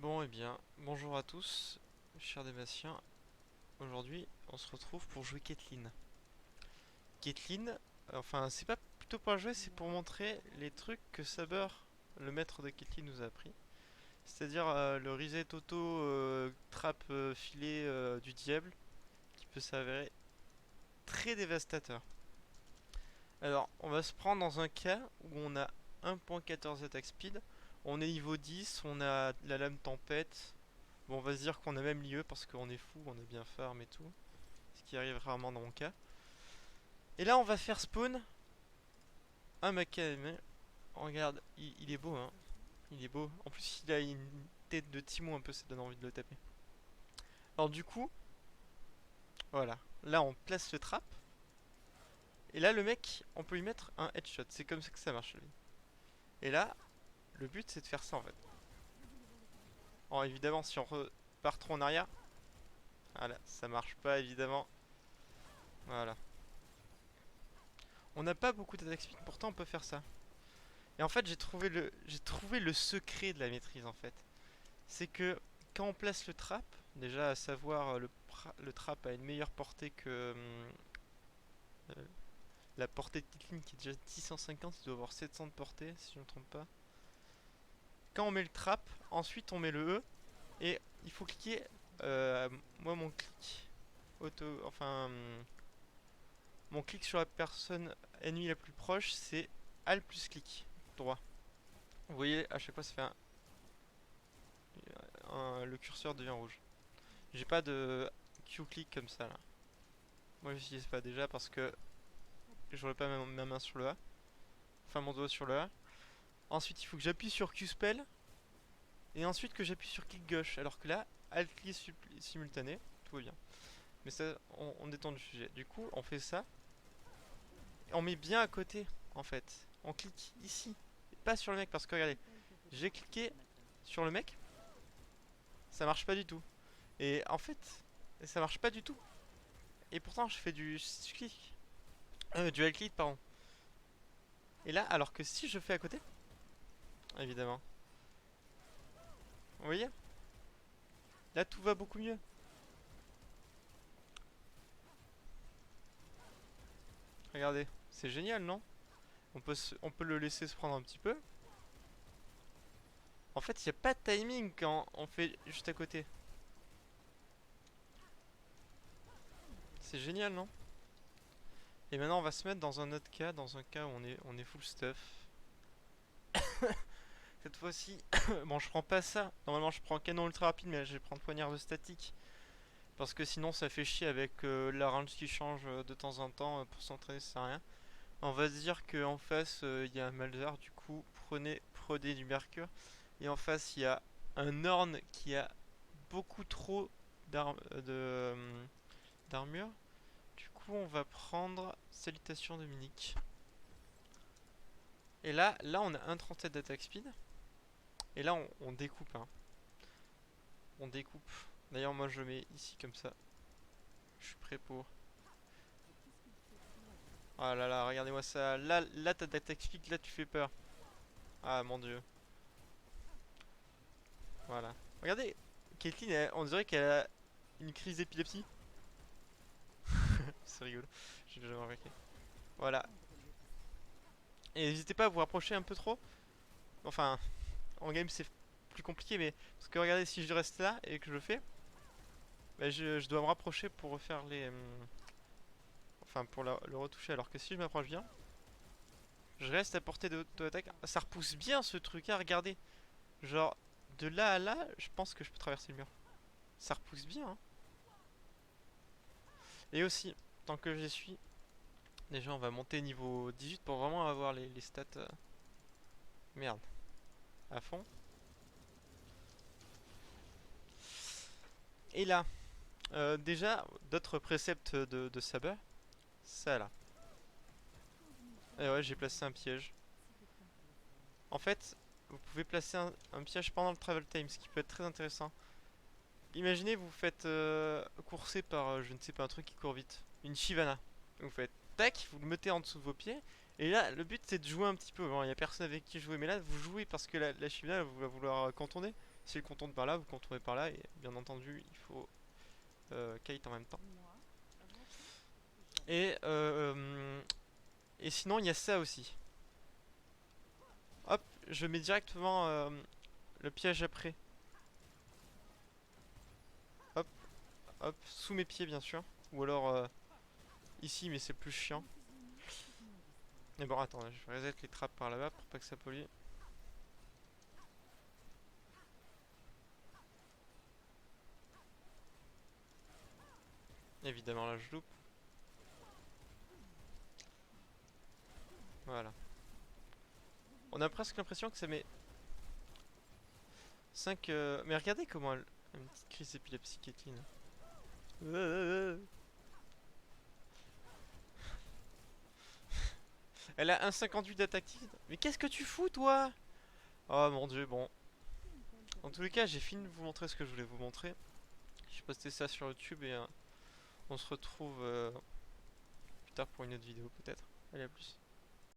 Bon, eh bien, bonjour à tous, chers Dématiens. Aujourd'hui, on se retrouve pour jouer Caitlyn. Caitlyn, enfin, c'est pas plutôt pour la jouer, c'est pour montrer les trucs que Saber, le maître de Caitlyn, nous a appris. C'est-à-dire le reset auto trap filet du diable, qui peut s'avérer très dévastateur. Alors, on va se prendre dans un cas où on a 1.14 attack speed, on est niveau 10, on a la lame tempête. Bon, on va se dire qu'on a même lieu parce qu'on est fou, on est bien farm et tout. Ce qui arrive rarement dans mon cas. Et là, on va faire spawn un Macadamia. Regarde, il est beau, hein. Il est beau. En plus, il a une tête de Timon un peu, ça donne envie de le taper. Alors, du coup, voilà. Là, on place le trap. Et là, le mec, on peut lui mettre un headshot. C'est comme ça que ça marche, lui. Et là, le but, c'est de faire ça en fait. Alors, évidemment, si on repart trop en arrière, voilà, ça marche pas, évidemment. Voilà. On n'a pas beaucoup d'attaque speed, pourtant on peut faire ça. Et en fait, j'ai trouvé le secret de la maîtrise en fait. C'est que quand on place le trap, déjà à savoir le trap a une meilleure portée que euh, la portée de Kitlin qui est déjà 650, il doit avoir 700 de portée si je ne me trompe pas. Quand on met le trap, ensuite on met le E et il faut cliquer. Moi mon clic mon clic sur la personne ennemie la plus proche, c'est Alt plus clic droit. Vous voyez, à chaque fois ça fait le curseur devient rouge. J'ai pas de Q-click comme ça là. Moi j'utilise pas déjà parce que j'aurais pas ma main sur le A. Enfin mon doigt sur le A. Ensuite il faut que j'appuie sur Q-spell. Et ensuite que j'appuie sur clic gauche. Alors que là, alt-clic simultané, tout va bien. Mais ça, on détend du sujet. Du coup, on fait ça. Et on met bien à côté, en fait. On clique ici. Et pas sur le mec parce que regardez, j'ai cliqué sur le mec. Ça marche pas du tout. Et en fait, ça marche pas du tout. Et pourtant, je fais du clic. Du alt-click, pardon. Et là, alors que si je fais à côté, évidemment. Vous voyez? Là, tout va beaucoup mieux. Regardez, c'est génial, non? On peut le laisser se prendre un petit peu. En fait, il n'y a pas de timing quand on fait juste à côté. C'est génial, non? Et maintenant, on va se mettre dans un autre cas, dans un cas où on est full stuff. Cette fois-ci, bon, je prends pas ça. Normalement, je prends un canon ultra rapide, mais là, je vais prendre poignard de statique. Parce que sinon, ça fait chier avec la range qui change de temps en temps pour s'entraîner, ça sert à rien. On va se dire qu'en face, il y a un Malzar, du coup, prenez du mercure. Et en face, il y a un Orn qui a beaucoup trop d'armure. Du coup, on va prendre Salutation Dominique. Et là, on a 1,37 d'attaque speed. Et là, on découpe. Hein. On découpe. D'ailleurs, moi, je mets ici comme ça. Je suis prêt pour. Ah là là, regardez-moi ça. Là t'as d'attaque speed, là, tu fais peur. Ah mon dieu. Voilà. Regardez, Caitlyn, on dirait qu'elle a une crise d'épilepsie. C'est rigolo. J'ai déjà remarqué. Voilà. Et n'hésitez pas à vous rapprocher un peu trop. Enfin, en game, c'est plus compliqué, mais parce que regardez, si je reste là et que je le fais, bah, je dois me rapprocher pour refaire les. Enfin, pour le retoucher. Alors que si je m'approche bien, je reste à portée de l'attaque. Ça repousse bien ce truc, à regardez. Genre, de là à là, je pense que je peux traverser le mur. Ça repousse bien, hein. Et aussi, tant que j'y suis, déjà on va monter niveau 18 pour vraiment avoir les stats. Merde, à fond. Et là, déjà, d'autres préceptes de Saber. Ça là. Et ouais, j'ai placé un piège. En fait, vous pouvez placer un piège pendant le travel time, ce qui peut être très intéressant. Imaginez, vous faites courser par, je ne sais pas, un truc qui court vite. Une Shivana. Vous faites tac, vous le mettez en dessous de vos pieds. Et là, le but c'est de jouer un petit peu. Bon, il y a personne avec qui jouer, mais là vous jouez parce que la chimère va vouloir contourner. Si elle contourne par là, vous contournez par là, et bien entendu, il faut kite en même temps. Et, et sinon, il y a ça aussi. Hop, je mets directement le piège après. Hop, hop, sous mes pieds bien sûr. Ou alors ici, mais c'est plus chiant. Mais bon, attends, je vais reset les trappes par là-bas pour pas que ça pollue. Évidemment, là je loupe. Voilà. On a presque l'impression que ça met 5. Mais regardez comment elle. Une petite crise d'épilepsie, Kathleen. Elle a 1,58 d'attaque. Mais qu'est-ce que tu fous, toi? Oh mon dieu, bon. En tous les cas, j'ai fini de vous montrer ce que je voulais vous montrer. J'ai posté ça sur YouTube et on se retrouve plus tard pour une autre vidéo, peut-être. Allez, à plus.